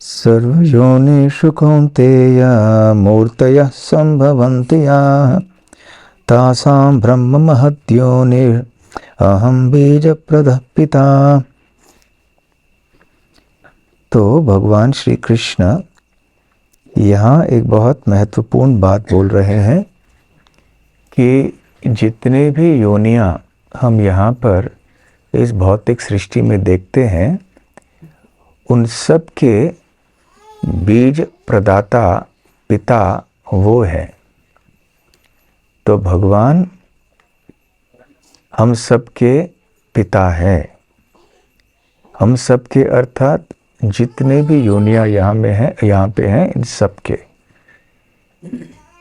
सर्वयोनिषु कौन्तेय मूर्तयः सम्भवन्ति याः तासां ब्रह्म महद्योनिर् अहम बीजप्रदः पिता। तो भगवान श्री कृष्ण यहाँ एक बहुत महत्वपूर्ण बात बोल रहे हैं कि जितने भी योनियाँ हम यहाँ पर इस भौतिक सृष्टि में देखते हैं, उन सब के बीज प्रदाता पिता वो है। तो भगवान हम सब के पिता हैं। हम सब के अर्थात जितने भी योनियाँ यहाँ पे हैं, इन सब के।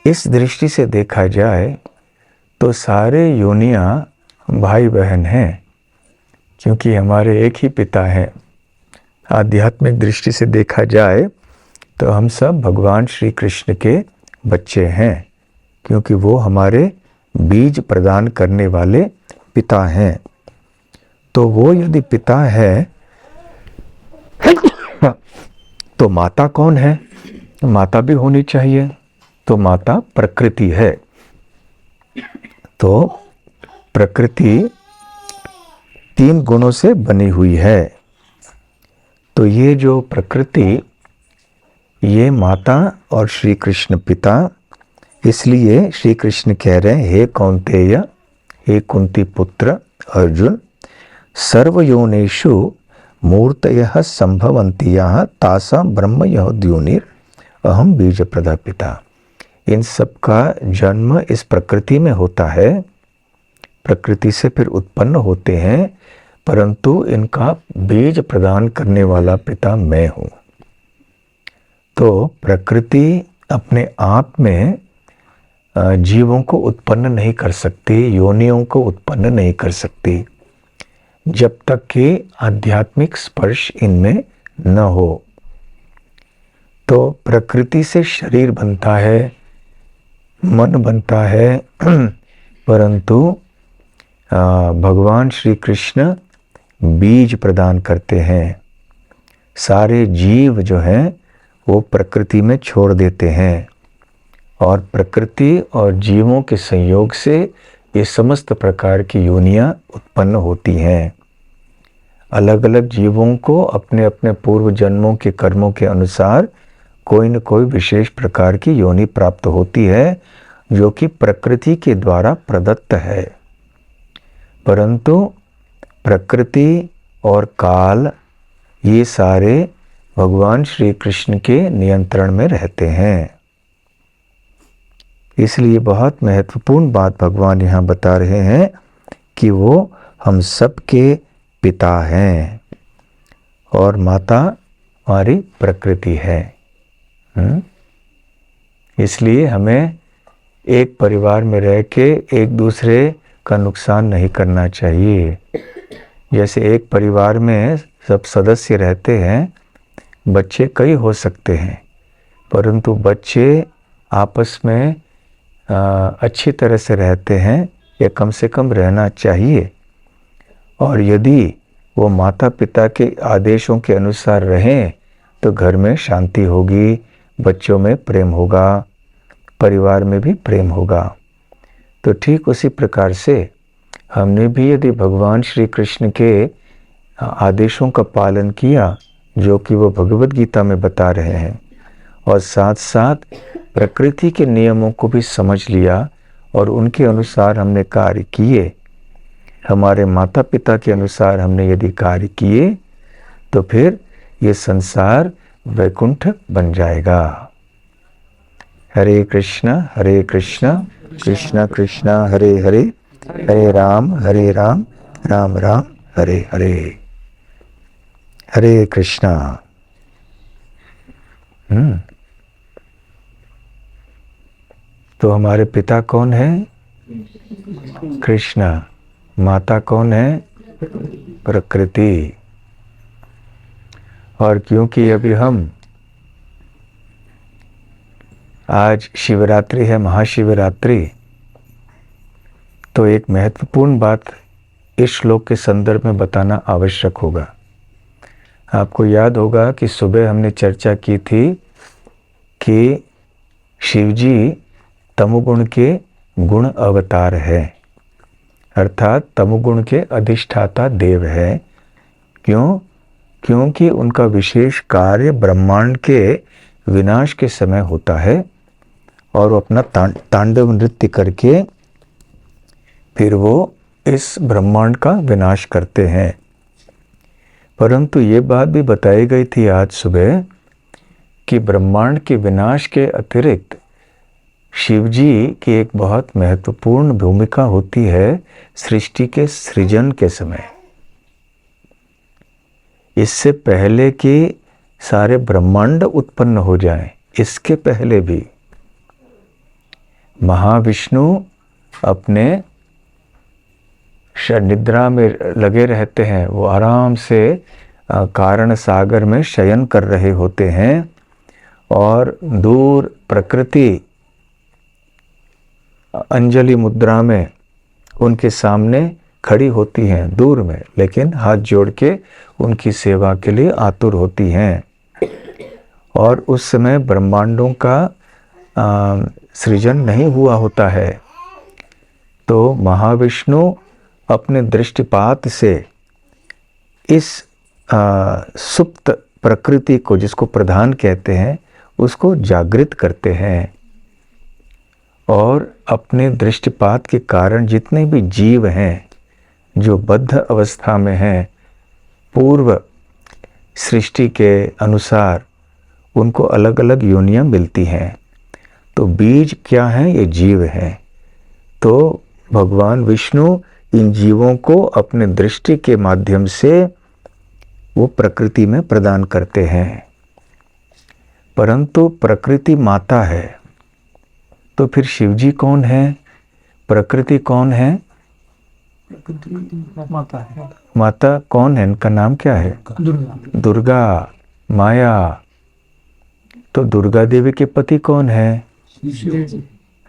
इस दृष्टि से देखा जाए तो सारे योनियाँ भाई बहन हैं, क्योंकि हमारे एक ही पिता हैं। आध्यात्मिक दृष्टि से देखा जाए तो हम सब भगवान श्री कृष्ण के बच्चे हैं, क्योंकि वो हमारे बीज प्रदान करने वाले पिता हैं। तो वो यदि पिता है तो माता कौन है? माता भी होनी चाहिए। तो माता प्रकृति है। तो प्रकृति 3 गुणों से बनी हुई है। तो ये जो प्रकृति, ये माता और श्री कृष्ण पिता। इसलिए श्री कृष्ण कह रहे हैं, हे कौन्तेय, हे कुंती पुत्र अर्जुन, सर्वयोनिषु मूर्तयः संभवन्ति याः तासां ब्रह्म योनिर् अहम बीजप्रदः पिता। इन सब का जन्म इस प्रकृति में होता है, प्रकृति से फिर उत्पन्न होते हैं, परंतु इनका बीज प्रदान करने वाला पिता मैं हूँ। तो प्रकृति अपने आप में जीवों को उत्पन्न नहीं कर सकती, योनियों को उत्पन्न नहीं कर सकती, जब तक कि आध्यात्मिक स्पर्श इनमें न हो। तो प्रकृति से शरीर बनता है, मन बनता है, परंतु भगवान श्री कृष्ण बीज प्रदान करते हैं। सारे जीव जो हैं वो प्रकृति में छोड़ देते हैं, और प्रकृति और जीवों के संयोग से ये समस्त प्रकार की योनियाँ उत्पन्न होती हैं। अलग अलग जीवों को अपने अपने पूर्व जन्मों के कर्मों के अनुसार कोई न कोई विशेष प्रकार की योनि प्राप्त होती है, जो कि प्रकृति के द्वारा प्रदत्त है। परंतु प्रकृति और काल ये सारे भगवान श्री कृष्ण के नियंत्रण में रहते हैं। इसलिए बहुत महत्वपूर्ण बात भगवान यहाँ बता रहे हैं कि वो हम सब के पिता हैं और माता हमारी प्रकृति है। इसलिए हमें एक परिवार में रह के एक दूसरे का नुकसान नहीं करना चाहिए। जैसे एक परिवार में सब सदस्य रहते हैं, बच्चे कई हो सकते हैं, परंतु बच्चे आपस में अच्छी तरह से रहते हैं, या कम से कम रहना चाहिए। और यदि वो माता पिता के आदेशों के अनुसार रहें तो घर में शांति होगी, बच्चों में प्रेम होगा, परिवार में भी प्रेम होगा। तो ठीक उसी प्रकार से हमने भी यदि भगवान श्री कृष्ण के आदेशों का पालन किया, जो कि वो भगवद गीता में बता रहे हैं, और साथ साथ प्रकृति के नियमों को भी समझ लिया और उनके अनुसार हमने कार्य किए, हमारे माता पिता के अनुसार हमने यदि कार्य किए, तो फिर ये संसार वैकुंठ बन जाएगा। हरे कृष्णा कृष्णा कृष्णा हरे हरे, हरे राम राम राम हरे हरे। हरे कृष्णा। तो हमारे पिता कौन है? कृष्णा। माता कौन है? प्रकृति। और क्योंकि अभी हम आज शिवरात्रि है, महाशिवरात्रि, तो एक महत्वपूर्ण बात इस श्लोक के संदर्भ में बताना आवश्यक होगा। आपको याद होगा कि सुबह हमने चर्चा की थी कि शिवजी तमोगुण के गुण अवतार है, अर्थात तमोगुण के अधिष्ठाता देव है। क्यों? क्योंकि उनका विशेष कार्य ब्रह्मांड के विनाश के समय होता है और वो अपना तांडव नृत्य करके फिर वो इस ब्रह्मांड का विनाश करते हैं। परंतु ये बात भी बताई गई थी आज सुबह कि ब्रह्मांड के विनाश के अतिरिक्त शिवजी की एक बहुत महत्वपूर्ण भूमिका होती है सृष्टि के सृजन के समय। इससे पहले कि सारे ब्रह्मांड उत्पन्न हो जाएं, इसके पहले भी महाविष्णु अपने निद्रा में लगे रहते हैं। वो आराम से कारण सागर में शयन कर रहे होते हैं और दूर प्रकृति अंजलि मुद्रा में उनके सामने खड़ी होती हैं, दूर में, लेकिन हाथ जोड़ के उनकी सेवा के लिए आतुर होती हैं। और उस समय ब्रह्मांडों का सृजन नहीं हुआ होता है। तो महाविष्णु अपने दृष्टिपात से इस सुप्त प्रकृति को, जिसको प्रधान कहते हैं, उसको जागृत करते हैं और अपने दृष्टिपात के कारण जितने भी जीव हैं जो बद्ध अवस्था में हैं, पूर्व सृष्टि के अनुसार उनको अलग अलग योनियां मिलती हैं। तो बीज क्या है? ये जीव हैं। तो भगवान विष्णु इन जीवों को अपने दृष्टि के माध्यम से वो प्रकृति में प्रदान करते हैं। परंतु प्रकृति माता है, तो फिर शिवजी कौन है? प्रकृति कौन है? माता है। माता कौन है? इनका नाम क्या है? दुर्गा। दुर्गा, माया। तो दुर्गा देवी के पति कौन है?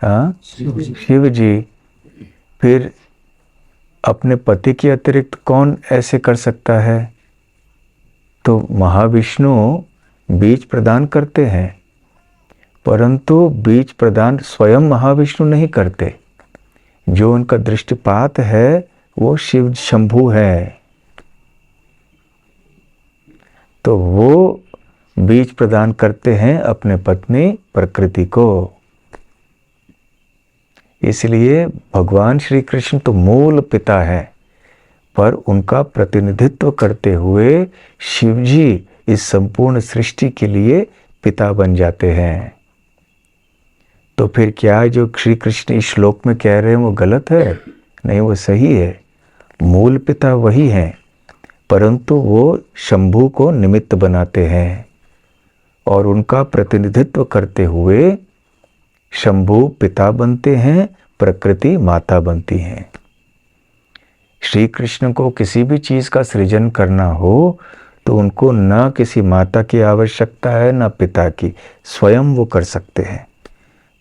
हाँ, शिव जी। फिर अपने पति के अतिरिक्त कौन ऐसे कर सकता है? तो महाविष्णु बीज प्रदान करते हैं, परंतु बीज प्रदान स्वयं महाविष्णु नहीं करते। जो उनका दृष्टिपात है वो शिव शंभु है। तो वो बीज प्रदान करते हैं अपने पत्नी प्रकृति को। इसलिए भगवान श्री कृष्ण तो मूल पिता है, पर उनका प्रतिनिधित्व करते हुए शिवजी इस संपूर्ण सृष्टि के लिए पिता बन जाते हैं। तो फिर क्या जो श्री कृष्ण इस श्लोक में कह रहे हैं वो गलत है? नहीं, वो सही है। मूल पिता वही हैं, परंतु वो शंभु को निमित्त बनाते हैं और उनका प्रतिनिधित्व करते हुए शंभु पिता बनते हैं, प्रकृति माता बनती हैं। श्री कृष्ण को किसी भी चीज का सृजन करना हो तो उनको न किसी माता की आवश्यकता है न पिता की, स्वयं वो कर सकते हैं।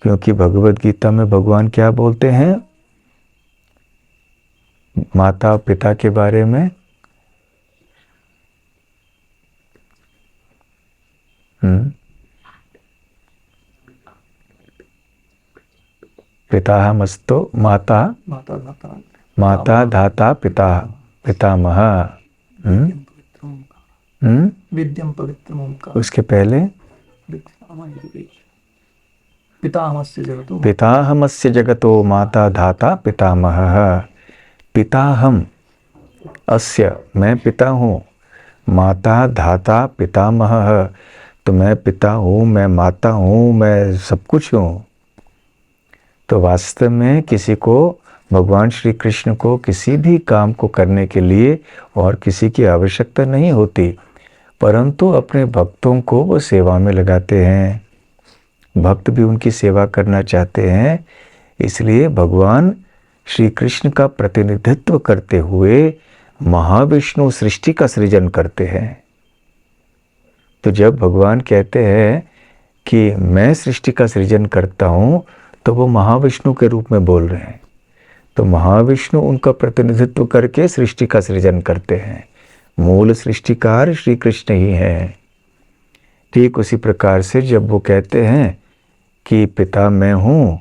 क्योंकि भगवद गीता में भगवान क्या बोलते हैं माता पिता के बारे में? पितामहस्तु माता माता धाता पिता पितामह। विद्यम पवित्रम ओंकार। उसके पहले पिताहमस्य जगतो माता धाता पितामहः। पिताहम अस्य, मैं पिता हूँ, माता धाता पितामहः, तो मैं पिता हूँ, मैं माता हूँ, मैं सब कुछ हूँ। तो वास्तव में किसी को, भगवान श्री कृष्ण को किसी भी काम को करने के लिए और किसी की आवश्यकता नहीं होती, परंतु अपने भक्तों को वो सेवा में लगाते हैं। भक्त भी उनकी सेवा करना चाहते हैं, इसलिए भगवान श्री कृष्ण का प्रतिनिधित्व करते हुए महाविष्णु सृष्टि का सृजन करते हैं। तो जब भगवान कहते हैं कि मैं सृष्टि का सृजन करता हूँ, तो वो महाविष्णु के रूप में बोल रहे हैं। तो महाविष्णु उनका प्रतिनिधित्व करके सृष्टि का सृजन करते हैं। मूल सृष्टिकार श्री कृष्ण ही हैं। ठीक उसी प्रकार से जब वो कहते हैं कि पिता मैं हूँ,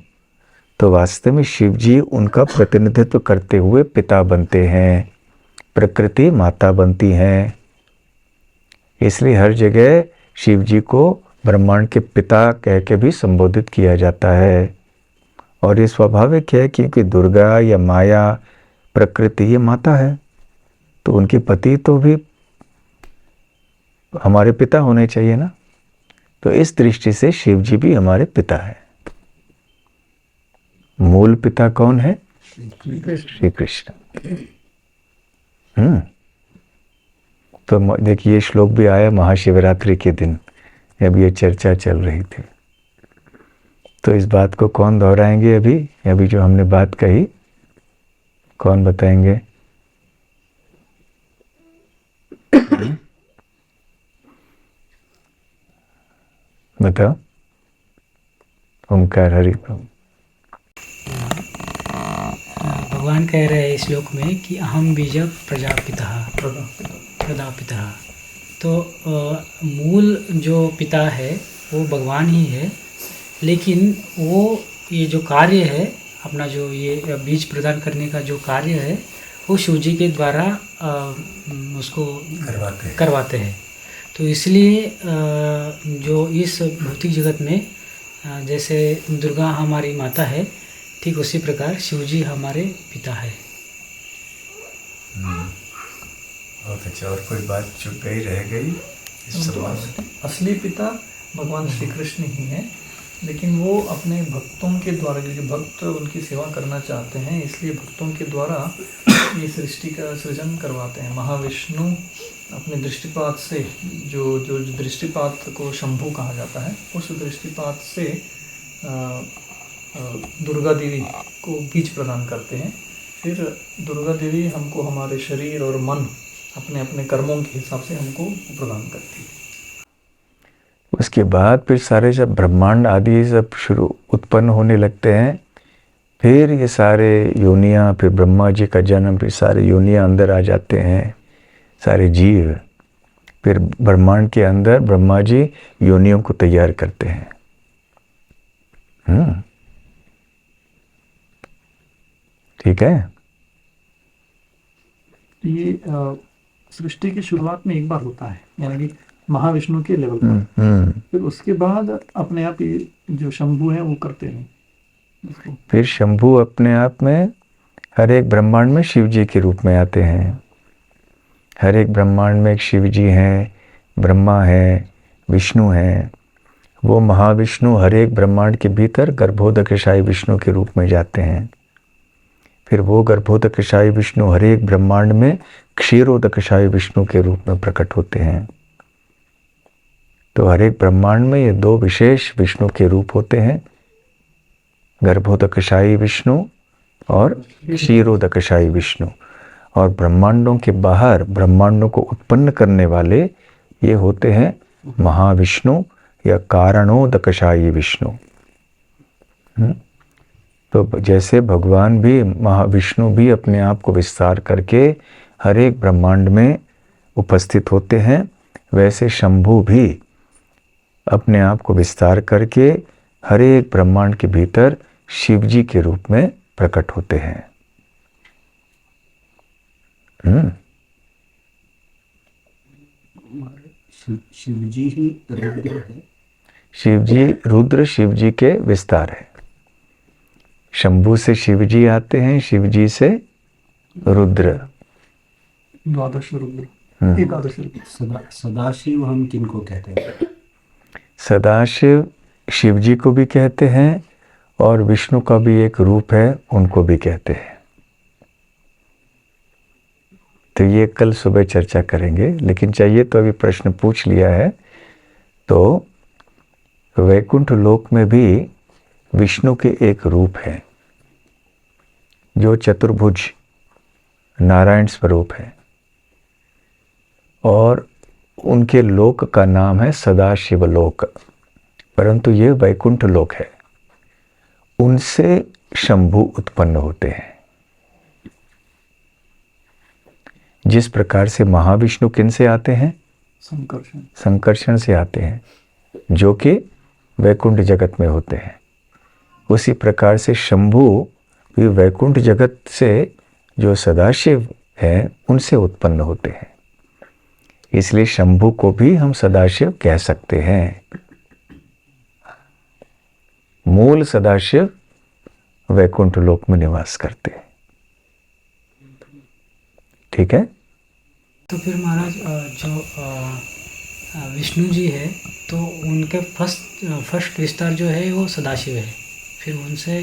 तो वास्तव में शिव जी उनका प्रतिनिधित्व करते हुए पिता बनते हैं, प्रकृति माता बनती हैं। इसलिए हर जगह शिव जी को ब्रह्मांड के पिता कह के भी संबोधित किया जाता है। और ये स्वाभाविक है, क्योंकि दुर्गा या माया प्रकृति ये माता है, तो उनके पति तो भी हमारे पिता होने चाहिए ना। तो इस दृष्टि से शिव जी भी हमारे पिता है। मूल पिता कौन है? श्री कृष्ण। तो देखिए ये श्लोक भी आया महाशिवरात्रि के दिन, जब ये चर्चा चल रही थी। तो इस बात को कौन दोहराएंगे? अभी जो हमने बात कही, कौन बताएंगे? बताओ। ओंकार हरि प्रभु। भगवान कह रहे हैं इस श्लोक में कि अहम बीज प्रजापिता। तो मूल जो पिता है वो भगवान ही है, लेकिन वो ये जो कार्य है अपना, जो ये बीज प्रदान करने का जो कार्य है, वो शिव जी के द्वारा उसको करवाते हैं। तो इसलिए जो इस भौतिक जगत में जैसे दुर्गा हमारी माता है, ठीक उसी प्रकार शिव जी हमारे पिता है। बहुत अच्छा। और कोई बात चुप गई, रह गई इस संबंध? असली पिता भगवान श्री कृष्ण ही है, लेकिन वो अपने भक्तों के द्वारा, क्योंकि भक्त उनकी सेवा करना चाहते हैं, इसलिए भक्तों के द्वारा ये सृष्टि का सृजन करवाते हैं। महाविष्णु अपने दृष्टिपात से, जो दृष्टिपात को शंभु कहा जाता है, उस दृष्टिपात से दुर्गा देवी को बीज प्रदान करते हैं। फिर दुर्गा देवी हमको हमारे शरीर और मन अपने अपने कर्मों के हिसाब से हमको प्रदान करती है। उसके बाद फिर सारे जब ब्रह्मांड आदि सब शुरू उत्पन्न होने लगते हैं, फिर ये सारे योनियाँ, फिर ब्रह्मा जी का जन्म, फिर सारे योनियाँ अंदर आ जाते हैं, सारे जीव। फिर ब्रह्मांड के अंदर ब्रह्मा जी योनियों को तैयार करते हैं। ठीक है। ये सृष्टि की शुरुआत में एक बार होता है, यानी कि महाविष्णु के लेवल पर। फिर उसके बाद अपने आप ये जो शंभु है वो करते हैं। फिर शंभु अपने आप में हर एक ब्रह्मांड में शिव जी के रूप में आते हैं। हर एक ब्रह्मांड में एक शिव जी हैं, ब्रह्मा है, विष्णु हैं। वो महाविष्णु हर एक ब्रह्मांड के भीतर गर्भोदकशायी विष्णु के रूप में जाते हैं। फिर वो गर्भोदकशायी विष्णु हर एक ब्रह्मांड में क्षीरोदकशायी विष्णु के रूप में प्रकट होते हैं। तो हर एक ब्रह्मांड में ये दो विशेष विष्णु के रूप होते हैं, गर्भोदकशायी विष्णु और क्षीरोदकशायी विष्णु। और ब्रह्मांडों के बाहर ब्रह्मांडों को उत्पन्न करने वाले ये होते हैं महाविष्णु या कारणोदकशायी विष्णु। तो जैसे भगवान भी, महाविष्णु भी अपने आप को विस्तार करके हर एक ब्रह्मांड में उपस्थित होते हैं, वैसे शंभु भी अपने आप को विस्तार करके हर एक ब्रह्मांड के भीतर शिव जी के रूप में प्रकट होते हैं। शिव जी ही रुद्र है। शिव जी रुद्र शिव जी के विस्तार है। शंभु से शिव जी आते हैं, शिव जी से रुद्र। द्वादश रुद्र, एकादश रुद्र। सदाशिव हम किनको कहते हैं? सदाशिव शिव जी को भी कहते हैं, और विष्णु का भी एक रूप है, उनको भी कहते हैं। तो ये कल सुबह चर्चा करेंगे, लेकिन चाहिए तो अभी प्रश्न पूछ लिया है। तो वैकुंठ लोक में भी विष्णु के एक रूप है जो चतुर्भुज नारायण स्वरूप है, और उनके लोक का नाम है सदाशिव लोक, परंतु ये वैकुंठ लोक है। उनसे शंभु उत्पन्न होते हैं। जिस प्रकार से महाविष्णु किन से आते हैं? संकर्षण। संकर्षण से आते हैं, जो कि वैकुंठ जगत में होते हैं। उसी प्रकार से शंभु भी वैकुंठ जगत से जो सदाशिव हैं उनसे उत्पन्न होते हैं। इसलिए शंभु को भी हम सदाशिव कह सकते हैं। मूल सदाशिव वैकुंठ लोक में निवास करते हैं। ठीक है। तो फिर महाराज जो विष्णु जी है तो उनके फर्स्ट विस्तार जो है वो सदाशिव है, फिर उनसे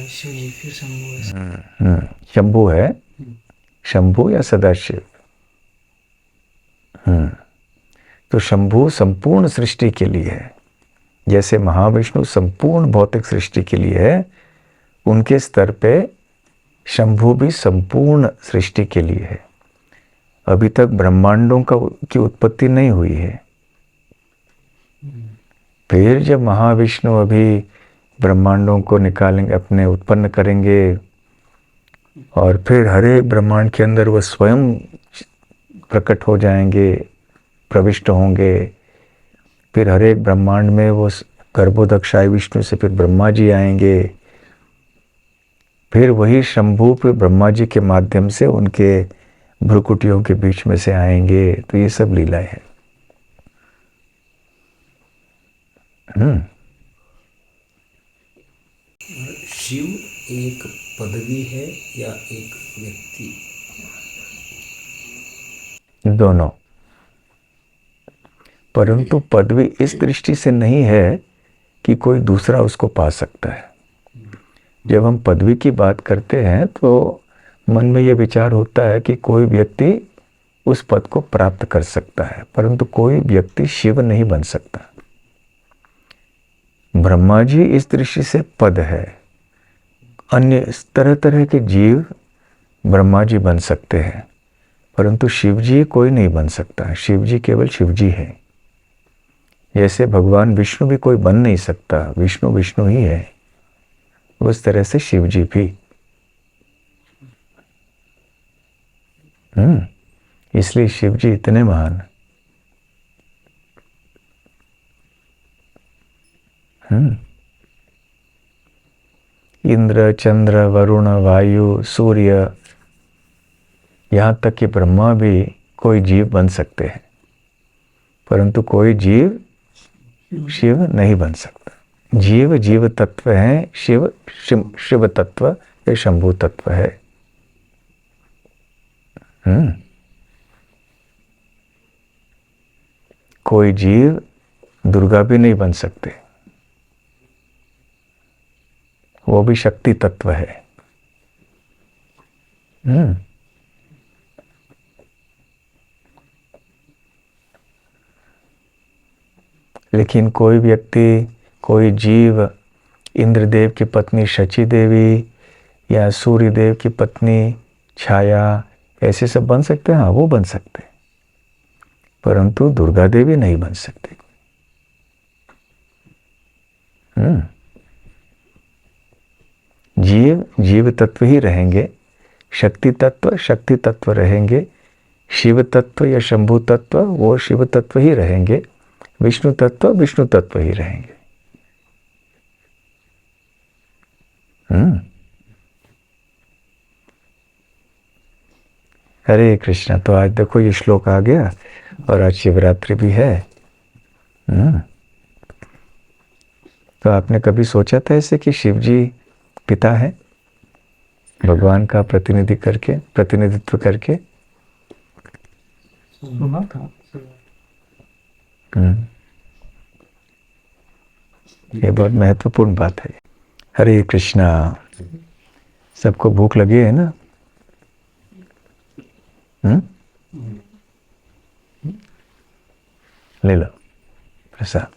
शिव जी, फिर शंभु है। शंभु है, शंभु या सदाशिव। तो शंभु संपूर्ण सृष्टि के लिए है, जैसे महाविष्णु संपूर्ण भौतिक सृष्टि के लिए है, उनके स्तर पे शंभु भी संपूर्ण सृष्टि के लिए है। अभी तक ब्रह्मांडों की उत्पत्ति नहीं हुई है। फिर जब महाविष्णु अभी ब्रह्मांडों को निकालेंगे, अपने उत्पन्न करेंगे, और फिर हर एक ब्रह्मांड के अंदर वो स्वयं प्रकट हो जाएंगे, प्रविष्ट होंगे। फिर हर एक ब्रह्मांड में वो गर्भोदक्षाय विष्णु से फिर ब्रह्मा जी आएंगे। फिर वही शंभु फिर ब्रह्मा जी के माध्यम से उनके भ्रुकुटियों के बीच में से आएंगे। तो ये सब लीलाएं हैं। शिव एक पदवी है या एक व्यक्ति? दोनों। परंतु पदवी इस दृष्टि से नहीं है कि कोई दूसरा उसको पा सकता है। जब हम पदवी की बात करते हैं तो मन में यह विचार होता है कि कोई व्यक्ति उस पद को प्राप्त कर सकता है, परंतु कोई व्यक्ति शिव नहीं बन सकता। ब्रह्मा जी इस दृष्टि से पद है। अन्य तरह तरह के जीव ब्रह्मा जी बन सकते हैं, परंतु शिव जी कोई नहीं बन सकता। शिव जी केवल शिव जी है। जैसे भगवान विष्णु भी कोई बन नहीं सकता, विष्णु विष्णु ही है, उस तरह से शिव जी भी। इसलिए शिव जी इतने महान। इंद्र, चंद्र, वरुण, वायु, सूर्य, यहां तक कि ब्रह्मा भी कोई जीव बन सकते हैं, परंतु कोई जीव शिव नहीं बन सकता। जीव जीव तत्व है, शिव शिव तत्व या शंभु तत्व है। कोई जीव दुर्गा भी नहीं बन सकते, वो भी शक्ति तत्व है। लेकिन कोई व्यक्ति, कोई जीव इंद्रदेव की पत्नी शची देवी या सूर्य देव की पत्नी छाया, ऐसे सब बन सकते हैं। हाँ, वो बन सकते हैं, परंतु दुर्गा देवी नहीं बन सकते। जीव जीव तत्व ही रहेंगे, शक्ति तत्व रहेंगे, शिव तत्व या शंभु तत्व वो शिव तत्व ही रहेंगे, विष्णु तत्व ही रहेंगे। हरे कृष्णा। तो आज देखो ये श्लोक आ गया और आज शिवरात्रि भी है। तो आपने कभी सोचा था ऐसे कि शिव जी पिता है, भगवान का प्रतिनिधित्व करके? सुना था। ये बहुत महत्वपूर्ण बात है। हरे कृष्णा। सबको भूख लगी है ना? ले लो प्रसाद।